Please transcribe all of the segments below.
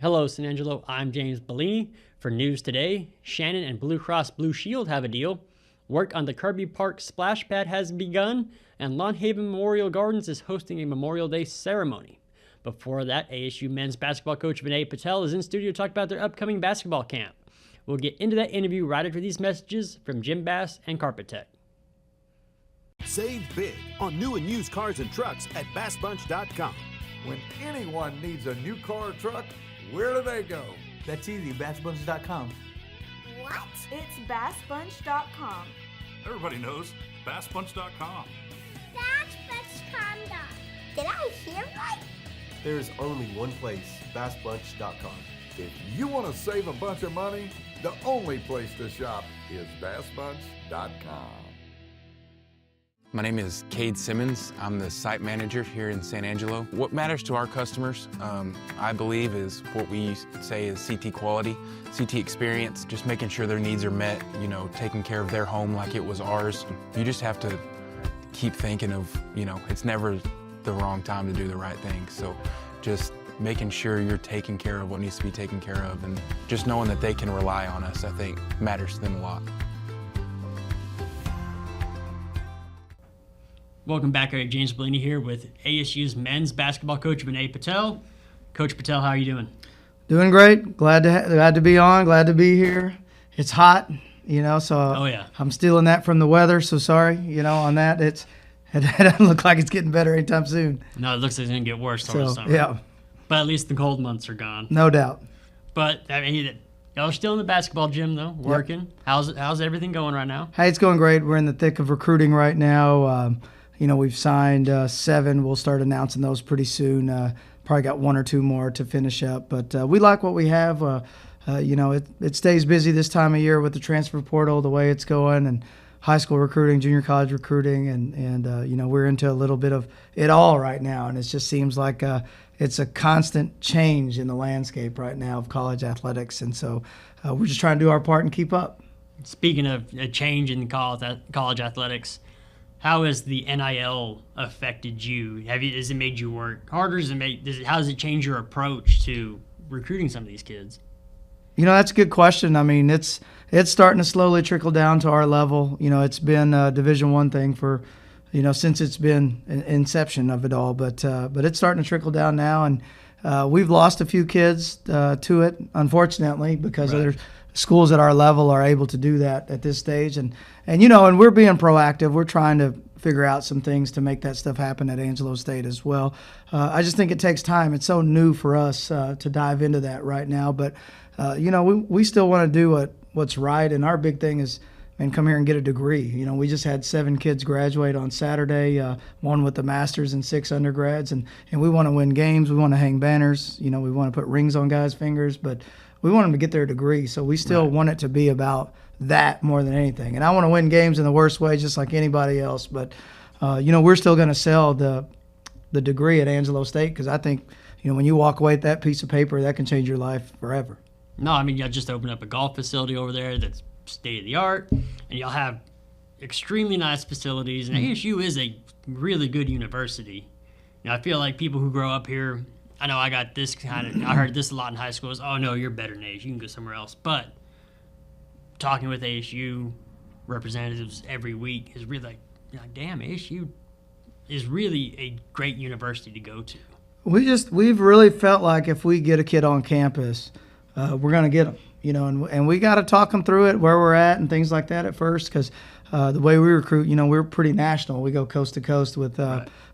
Hello, San Angelo. I'm James Bellini. For news today, Shannon and Blue Cross Blue Shield have a deal. Work on the Kirby Park splash pad has begun, and Lawnhaven Memorial Gardens is hosting a Memorial Day ceremony. Before that, ASU men's basketball coach Vinay Patal is in studio to talk about their upcoming basketball camp. We'll get into that interview right after these messages from Jim Bass and Carpet Tech. Save big on new and used cars and trucks at BassBunch.com. When anyone needs a new car or truck, where do they go? That's easy, BassBunch.com. What? It's BassBunch.com. Everybody knows BassBunch.com. BassBunch.com. Did I hear right? There is only one place, BassBunch.com. If you want to save a bunch of money, the only place to shop is BassBunch.com. My name is Cade Simmons. I'm the site manager here in San Angelo. What matters to our customers, I believe, is what we say is CT quality, CT experience, just making sure their needs are met, taking care of their home like it was ours. You just have to keep thinking of, it's never the wrong time to do the right thing. So just making sure you're taking care of what needs to be taken care of, and just knowing that they can rely on us, I think, matters to them a lot. Welcome back. James Bellini here with ASU's men's basketball coach Vinay Patal. Coach Patal, how are you doing? Doing great. Glad to be on. Glad to be here. It's hot, so Oh, yeah. I'm stealing that from the weather. So sorry, on that. It doesn't look like it's getting better anytime soon. No, it looks like it's going to get worse over the summer. Yeah, But at least the cold months are gone. no doubt. But y'all are still in the basketball gym, though, working. Yep. How's everything going right now? Hey, it's going great. We're in the thick of recruiting right now. We've signed 7. We'll start announcing those pretty soon. Probably got 1 or 2 more to finish up. But we like what we have. It stays busy this time of year with the transfer portal, the way it's going, and high school recruiting, junior college recruiting. And we're into a little bit of it all right now. And it just seems like it's a constant change in the landscape right now of college athletics. And so we're just trying to do our part and keep up. Speaking of a change in college athletics, how has the NIL affected you? Has it made you work harder? How does it change your approach to recruiting some of these kids? That's a good question. I mean, it's starting to slowly trickle down to our level. It's been a Division I thing for, since it's been inception of it all. But it's starting to trickle down now, and we've lost a few kids to it, unfortunately, because other schools at our level are able to do that at this stage. And we're being proactive. We're trying to figure out some things to make that stuff happen at Angelo State as well. I just think it takes time. It's so new for us to dive into that right now. But, we still want to do what's right. And our big thing is, come here and get a degree. We just had 7 kids graduate on Saturday, 1 with the master's and 6 undergrads. And we want to win games. We want to hang banners. We want to put rings on guys' fingers. But we want them to get their degree. So we still want it to be about that more than anything. And I want to win games in the worst way, just like anybody else. But, we're still going to sell the degree at Angelo State, because I think, when you walk away with that piece of paper, that can change your life forever. No, y'all just opened up a golf facility over there that's state-of-the-art, and y'all have extremely nice facilities. And ASU is a really good university. I feel like people who grow up here, I know I got this I heard this a lot in high school, is, oh, no, you're better than ASU, you can go somewhere else. But talking with ASU representatives every week is really like, damn, ASU is really a great university to go to. We've really felt like if we get a kid on campus, we're going to get them, and we got to talk them through it, where we're at and things like that at first, because the way we recruit, we're pretty national. We go coast to coast with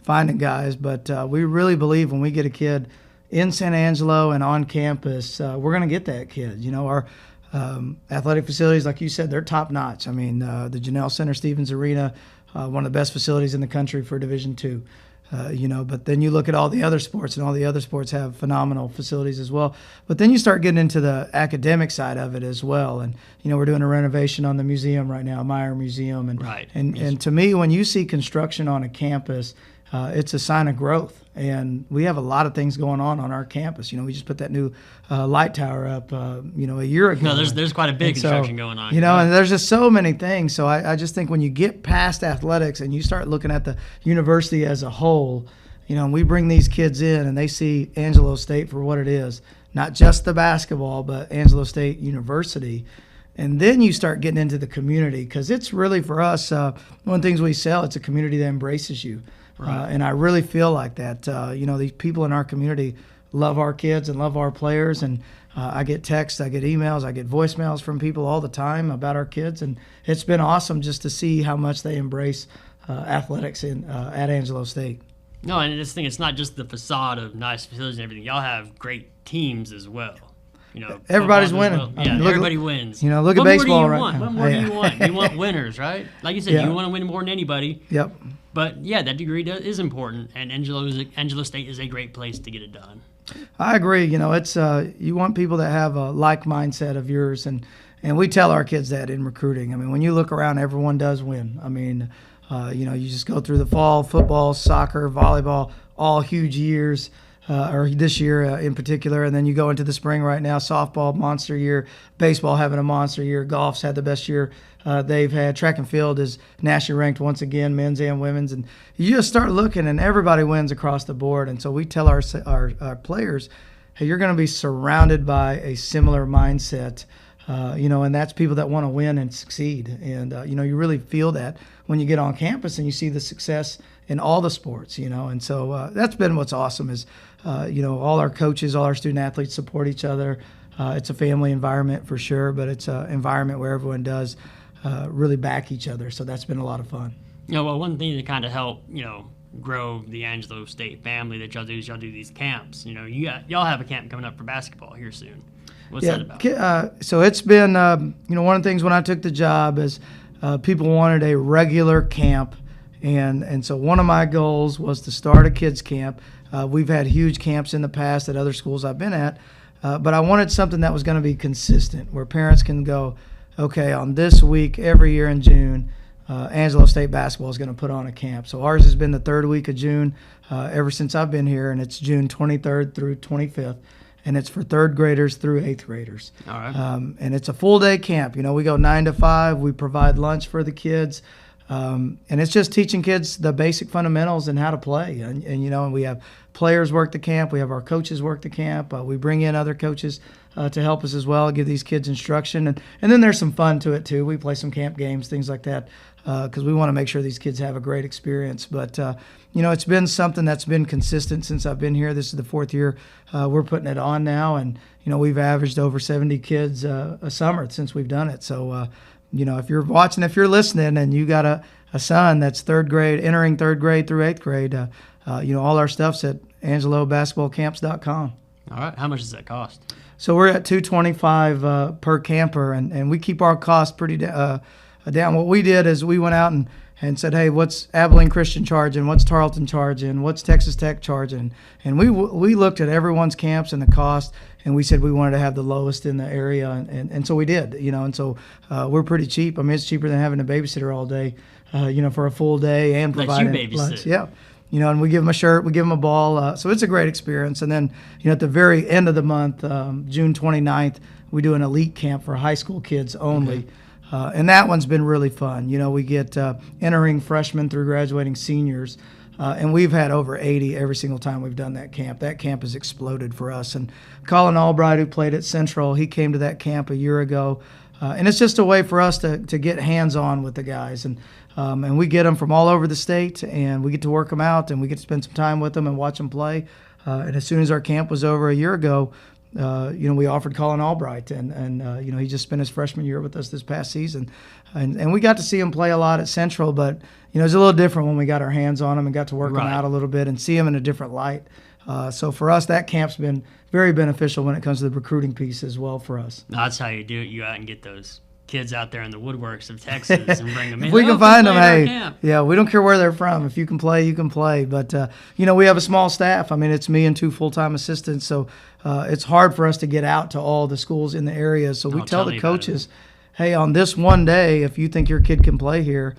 finding guys, but we really believe when we get a kid in San Angelo and on campus, we're going to get that kid. Our athletic facilities, like you said, they're top notch. The Janelle Center Stevens Arena, one of the best facilities in the country for Division II. But then you look at all the other sports, and all the other sports have phenomenal facilities as well. But then you start getting into the academic side of it as well. And, we're doing a renovation on the museum right now, Meyer Museum. And to me, when you see construction on a campus, it's a sign of growth. And we have a lot of things going on our campus. We just put that new light tower up, a year ago. No, there's quite a big construction going on. And there's just so many things. So I just think when you get past athletics and you start looking at the university as a whole, and we bring these kids in and they see Angelo State for what it is, not just the basketball, but Angelo State University. And then you start getting into the community, because it's really, for us, one of the things we sell, it's a community that embraces you. Right. And I really feel like that. These people in our community love our kids and love our players. And I get texts, I get emails, I get voicemails from people all the time about our kids. And it's been awesome just to see how much they embrace athletics at Angelo State. No, and this thing, it's not just the facade of nice facilities and everything. Y'all have great teams as well. Everybody's winning. Well. Yeah, everybody wins. Look at baseball right now. What more do you want? You want winners, right? Like you said, you want to win more than anybody. Yep. But yeah, that degree is important, and Angelo State is a great place to get it done. I agree. It's you want people that have a like mindset of yours, and we tell our kids that in recruiting. I mean, when you look around, everyone does win. I mean, you just go through the fall, football, soccer, volleyball, all huge years. Or this year in particular, and then you go into the spring right now, softball, monster year, baseball having a monster year, golf's had the best year they've had, track and field is nationally ranked once again, men's and women's, and you just start looking and everybody wins across the board. And so we tell our players, hey, you're going to be surrounded by a similar mindset, and that's people that want to win and succeed. And, you really feel that when you get on campus and you see the success in all the sports, and so that's been what's awesome is, all our coaches, all our student athletes support each other. It's a family environment for sure, but it's an environment where everyone does really back each other. So that's been a lot of fun. Well, one thing to kind of help, grow the Angelo State family that y'all do is y'all do these camps. Y'all have a camp coming up for basketball here soon. What's that about? So it's been, one of the things when I took the job is people wanted a regular camp. And so one of my goals was to start a kids camp. We've had huge camps in the past at other schools I've been at, but I wanted something that was going to be consistent, where parents can go, okay, on this week every year in June, Angelo State basketball is going to put on a camp. So ours has been the third week of June ever since I've been here, and it's June 23rd through 25th. And it's for third graders through eighth graders. All right. And it's a full day camp. We go 9 to 5. We provide lunch for the kids. And it's just teaching kids the basic fundamentals and how to play. And we have players work the camp. We have our coaches work the camp. We bring in other coaches to help us as well, give these kids instruction. And then there's some fun to it, too. We play some camp games, things like that, because we want to make sure these kids have a great experience. But, it's been something that's been consistent since I've been here. This is the fourth year we're putting it on now. And, we've averaged over 70 kids a summer since we've done it. So, if you're watching, if you're listening, and you got a son that's third grade, entering third grade through eighth grade, all our stuff's at AngeloBasketballCamps.com. All right. How much does that cost? So we're at $225 per camper, and we keep our costs pretty down. What we did is we went out and said, hey, what's Abilene Christian charging? What's Tarleton charging? What's Texas Tech charging? And we looked at everyone's camps and the cost, and we said we wanted to have the lowest in the area, and so we did, and so we're pretty cheap. I mean, it's cheaper than having a babysitter all day, for a full day and providing lunch. Yeah. And we give them a shirt, we give them a ball. So it's a great experience. And then, at the very end of the month, June 29th, we do an elite camp for high school kids only. Okay. And that one's been really fun. We get entering freshmen through graduating seniors. And we've had over 80 every single time we've done that camp. That camp has exploded for us. And Colin Albright, who played at Central, he came to that camp a year ago. And it's just a way for us to get hands-on with the guys. And we get them from all over the state, and we get to work them out, and we get to spend some time with them and watch them play. And as soon as our camp was over a year ago, we offered Colin Albright, and he just spent his freshman year with us this past season. And we got to see him play a lot at Central, but, it was a little different when we got our hands on him and got to work him out a little bit and see him in a different light. So for us, that camp's been very beneficial when it comes to the recruiting piece as well for us. That's how you do it. You go out and get those kids out there in the woodworks of Texas and bring them in. If we can find them, hey, yeah, we don't care where they're from. If you can play, you can play. But, we have a small staff. I mean, it's me and 2 full-time assistants, so it's hard for us to get out to all the schools in the area. So we tell the coaches, hey, on this one day, if you think your kid can play here,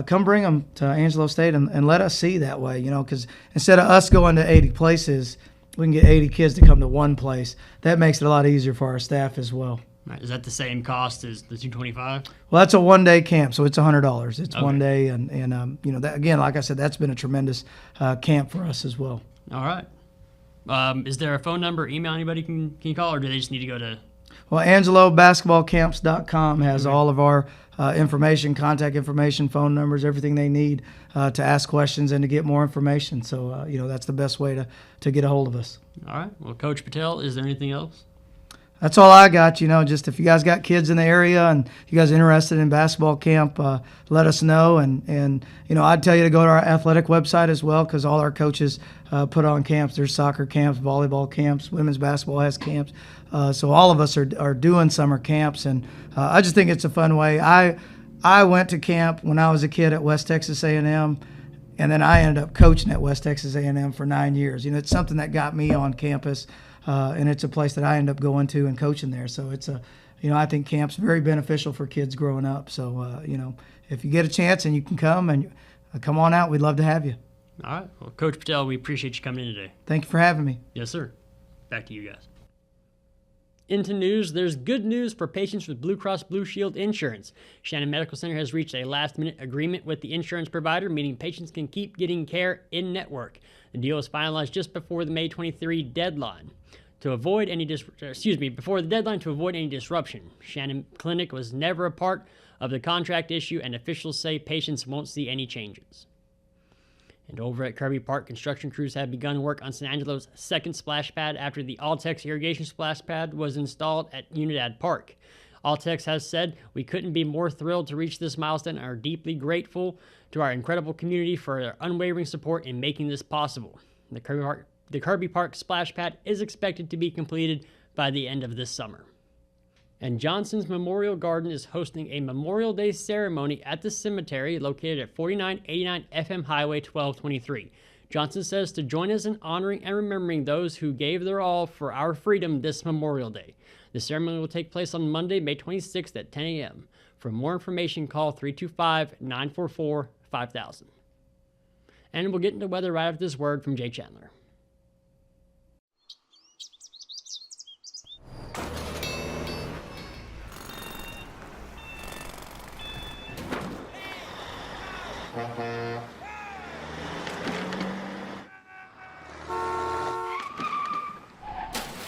come bring them to Angelo State and let us see that way, because instead of us going to 80 places, we can get 80 kids to come to one place. That makes it a lot easier for our staff as well. Right. Is that the same cost as the $225? Well, that's a one-day camp, so it's $100. It's Okay. one day, and that, again, like I said, that's been a tremendous camp for us as well. All right. Is there a phone number, email anybody can call, or do they just need to go to? Well, AngeloBasketballCamps.com has all of our information, contact information, phone numbers, everything they need to ask questions and to get more information. So, that's the best way to get a hold of us. All right. Well, Coach Patel, is there anything else? That's all I got. Just if you guys got kids in the area and you guys are interested in basketball camp, let us know. And I'd tell you to go to our athletic website as well, because all our coaches put on camps. There's soccer camps, volleyball camps, women's basketball has camps. So all of us are doing summer camps, and I just think it's a fun way. I went to camp when I was a kid at West Texas A&M, and then I ended up coaching at West Texas A&M for 9 years. It's something that got me on campus. And it's a place that I end up going to and coaching there. So it's I think camp's very beneficial for kids growing up. So, if you get a chance and you can come on out, we'd love to have you. All right. Well, Coach Patel, we appreciate you coming in today. Thank you for having me. Yes, sir. Back to you guys. Into news, there's good news for patients with Blue Cross Blue Shield insurance. Shannon Medical Center has reached a last-minute agreement with the insurance provider, meaning patients can keep getting care in-network. The deal was finalized just before the May 23 deadline. Before the deadline to avoid any disruption. Shannon Clinic was never a part of the contract issue, and officials say patients won't see any changes. And over at Kirby Park, construction crews have begun work on San Angelo's second splash pad after the Altex irrigation splash pad was installed at Unidad Park. Altex has said, "We couldn't be more thrilled to reach this milestone and are deeply grateful to our incredible community for their unwavering support in making this possible." The Kirby Park splash pad is expected to be completed by the end of this summer. And Johnson's Memorial Garden is hosting a Memorial Day ceremony at the cemetery located at 4989 FM Highway 1223. Johnson says to join us in honoring and remembering those who gave their all for our freedom this Memorial Day. The ceremony will take place on Monday, May 26th at 10 a.m. For more information, call 325-944-5000. And we'll get into weather right after this word from Jay Chandler.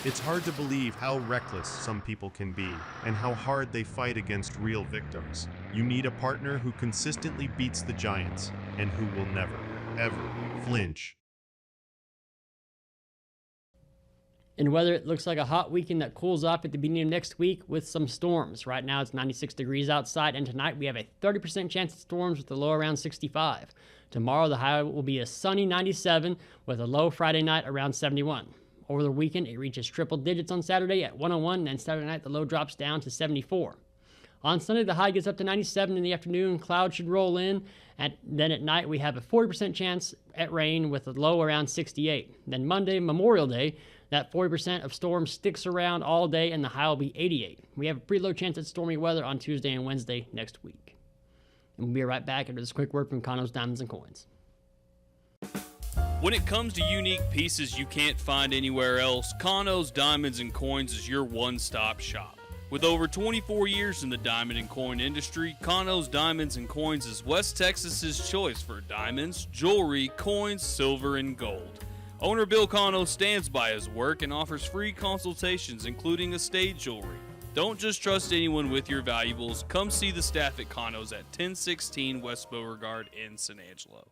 It's hard to believe how reckless some people can be and how hard they fight against real victims. You need a partner who consistently beats the giants and who will never, ever flinch. In weather, it looks like a hot weekend that cools off at the beginning of next week with some storms. Right now, it's 96 degrees outside, and tonight we have a 30% chance of storms with a low around 65. Tomorrow, the high will be a sunny 97 with a low Friday night around 71. Over the weekend, it reaches triple digits on Saturday at 101, and Saturday night, the low drops down to 74. On Sunday, the high gets up to 97 in the afternoon. Clouds should roll in. Then at night, we have a 40% chance at rain with a low around 68. Then Monday, Memorial Day, that 40% of storms sticks around all day, and the high will be 88. We have a pretty low chance at stormy weather on Tuesday and Wednesday next week. And we'll be right back after this quick word from Conno's Diamonds and Coins. When it comes to unique pieces you can't find anywhere else, Conno's Diamonds and Coins is your one-stop shop. With over 24 years in the diamond and coin industry, Conno's Diamonds and Coins is West Texas's choice for diamonds, jewelry, coins, silver, and gold. Owner Bill Conno stands by his work and offers free consultations, including estate jewelry. Don't just trust anyone with your valuables. Come see the staff at Conno's at 1016 West Beauregard in San Angelo.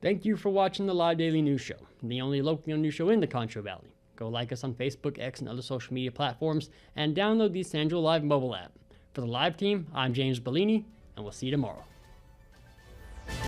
Thank you for watching the Live Daily News Show, the only local news show in the Concho Valley. Go like us on Facebook, X, and other social media platforms, and download the San Angelo Live mobile app. For the live team, I'm James Bellini, and we'll see you tomorrow.